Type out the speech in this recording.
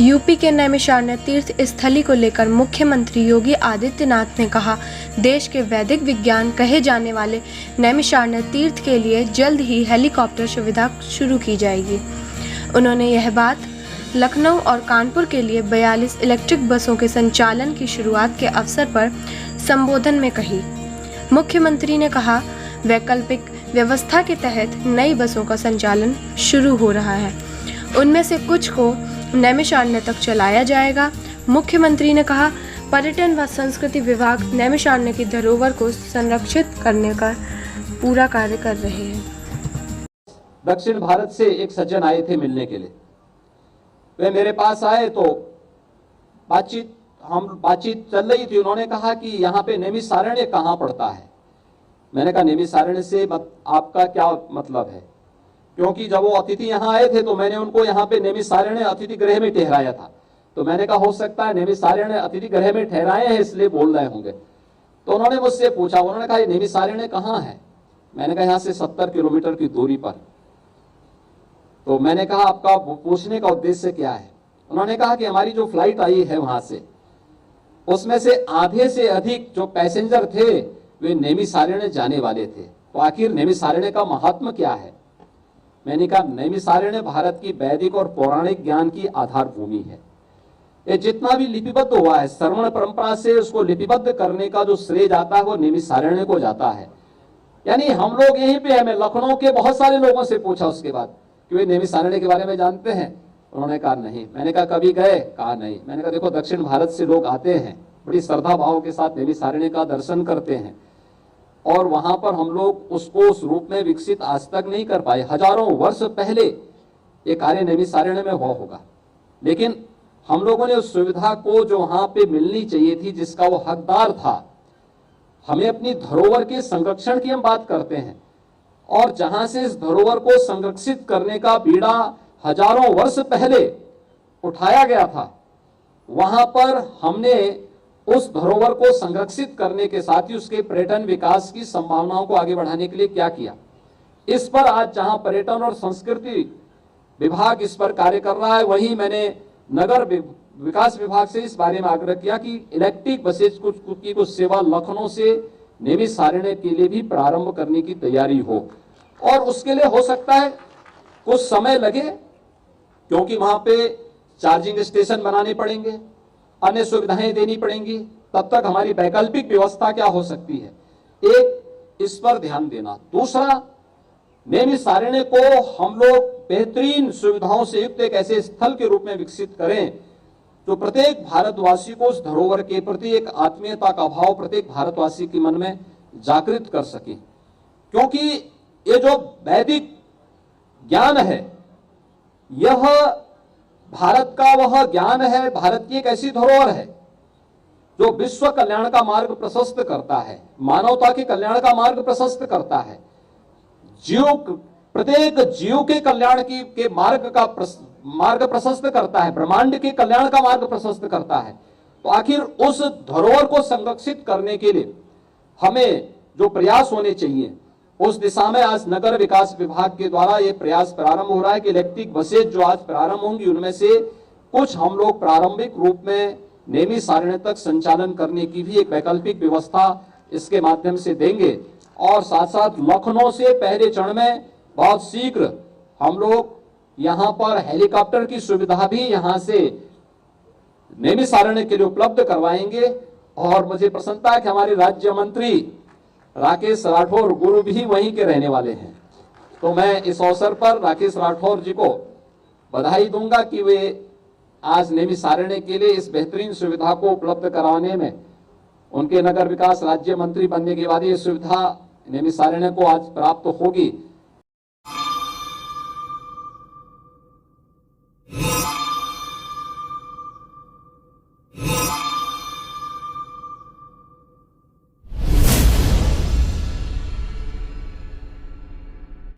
UP के नैमिषारण्य तीर्थ स्थली को लेकर मुख्यमंत्री योगी आदित्यनाथ ने कहा, देश के वैदिक विज्ञान कहे जाने वाले नैमिषारण्य तीर्थ के लिए जल्द ही हेलीकॉप्टर सुविधा शुरू की जाएगी। उन्होंने यह बात लखनऊ और कानपुर के लिए 42 इलेक्ट्रिक बसों के संचालन की शुरुआत के अवसर पर संबोधन में कही। मुख्यमंत्री ने कहा, वैकल्पिक व्यवस्था के तहत नई बसों का संचालन शुरू हो रहा है। उनमें से कुछ को नैमिषारण्य तक चलाया जाएगा। मुख्यमंत्री ने कहा, पर्यटन व संस्कृति विभाग नैमिषारण्य की धरोहर को संरक्षित करने का पूरा कार्य कर रहे हैं। दक्षिण भारत से एक सज्जन आए थे मिलने के लिए। वे मेरे पास आए तो बातचीत चल रही थी। उन्होंने कहा कि यहाँ पे नैमिषारण्य कहाँ पड़ता है। मैंने कहा, नैमिषारण्य से आपका क्या मतलब है? क्योंकि जब वो अतिथि यहाँ आए थे तो मैंने उनको यहाँ पे नैमिषारण्य अतिथि गृह में ठहराया था। तो मैंने कहा, हो सकता है नैमिषारण्य अतिथि गृह में ठहराए हैं इसलिए बोल रहे होंगे। तो उन्होंने मुझसे पूछा, उन्होंने कहा, ये नैमिषारण्य कहाँ है? मैंने कहा, यहाँ से 70 किलोमीटर की दूरी पर। तो मैंने कहा, आपका पूछने का उद्देश्य क्या है? उन्होंने कहा कि हमारी जो फ्लाइट आई है वहां से, उसमें से आधे से अधिक जो पैसेंजर थे वे नैमिषारण्य जाने वाले थे। तो आखिर नैमिषारण्य का महात्म क्या है? मैंने कहा, नैमिषारण्य भारत की वैदिक और पौराणिक ज्ञान की आधार भूमि है। ये जितना भी लिपिबद्ध हुआ है, श्रवण परंपरा से उसको लिपिबद्ध करने का जो श्रेय जाता है वो नैमिषारण्य को जाता है। यानी हम लोग यहीं पे हैं। मैं लखनऊ के बहुत सारे लोगों से पूछा उसके बाद कि वे नैमिषारण्य के बारे में जानते हैं? उन्होंने कहा नहीं। मैंने कहा, कभी गए? कहा नहीं। मैंने कहा, देखो, दक्षिण भारत से लोग आते हैं, बड़ी श्रद्धा भाव के साथ नैमिषारण्य का दर्शन करते हैं और वहां पर हम लोग उसको उस रूप में विकसित आज तक नहीं कर पाए। हजारों वर्ष पहले ये कार्य नैमिषारण्य में हुआ होगा, लेकिन हम लोगों ने उस सुविधा को जो वहां पे मिलनी चाहिए थी, जिसका वो हकदार था, हमें अपनी धरोहर के संरक्षण की हम बात करते हैं और जहां से इस धरोहर को संरक्षित करने का बीड़ा हजारों वर्ष पहले उठाया गया था, वहां पर हमने उस धरोहर को संरक्षित करने के साथ ही उसके पर्यटन विकास की संभावनाओं को आगे बढ़ाने के लिए क्या किया। इस पर आज जहां पर्यटन और संस्कृति विभाग इस पर कार्य कर रहा है, वहीं मैंने नगर विकास विभाग से इस बारे में आग्रह किया कि इलेक्ट्रिक बसेज की कुछ सेवा लखनऊ से नैमिषारण्य के लिए भी प्रारंभ करने की तैयारी हो। और उसके लिए हो सकता है कुछ समय लगे, क्योंकि वहां पे चार्जिंग स्टेशन बनाने पड़ेंगे, अन्य सुविधाएं देनी पड़ेंगी। तब तक हमारी वैकल्पिक व्यवस्था क्या हो सकती है, एक इस पर ध्यान देना। दूसरा, नैमिषारण्य को हम लोग बेहतरीन सुविधाओं से युक्त एक ऐसे स्थल के रूप में विकसित करें जो प्रत्येक भारतवासी को उस धरोहर के प्रति एक आत्मीयता का भाव प्रत्येक भारतवासी के मन में जागृत कर सके। क्योंकि ये जो वैदिक ज्ञान है, यह भारत का वह ज्ञान है, भारत की एक ऐसी धरोहर है जो विश्व कल्याण का मार्ग प्रशस्त करता है, मानवता के कल्याण का मार्ग प्रशस्त करता है, प्रत्येक जीव के कल्याण के मार्ग प्रशस्त करता है, ब्रह्मांड के कल्याण का मार्ग प्रशस्त करता है। तो आखिर उस धरोहर को संरक्षित करने के लिए हमें जो प्रयास होने चाहिए, उस दिशा में आज नगर विकास विभाग के द्वारा ये प्रयास प्रारंभ हो रहा है कि इलेक्ट्रिक बसेज जो आज प्रारंभ होंगी, उनमें से कुछ हम लोग प्रारंभिक रूप में नैमिषारण्य तक संचालन करने की भी एक वैकल्पिक व्यवस्था इसके माध्यम से देंगे। और साथ साथ लखनऊ से पहले चरण में बहुत शीघ्र हम लोग यहाँ पर हेलीकॉप्टर की सुविधा भी यहाँ से नैमिषारण्य के लिए उपलब्ध करवाएंगे। और मुझे प्रसन्नता है कि हमारे राज्य मंत्री राकेश राठौर गुरु भी वहीं के रहने वाले हैं। तो मैं इस अवसर पर राकेश राठौर जी को बधाई दूंगा कि वे आज नैमिषारण्य के लिए इस बेहतरीन सुविधा को उपलब्ध कराने में, उनके नगर विकास राज्य मंत्री बनने के बाद ये सुविधा नैमिषारण्य को आज प्राप्त होगी।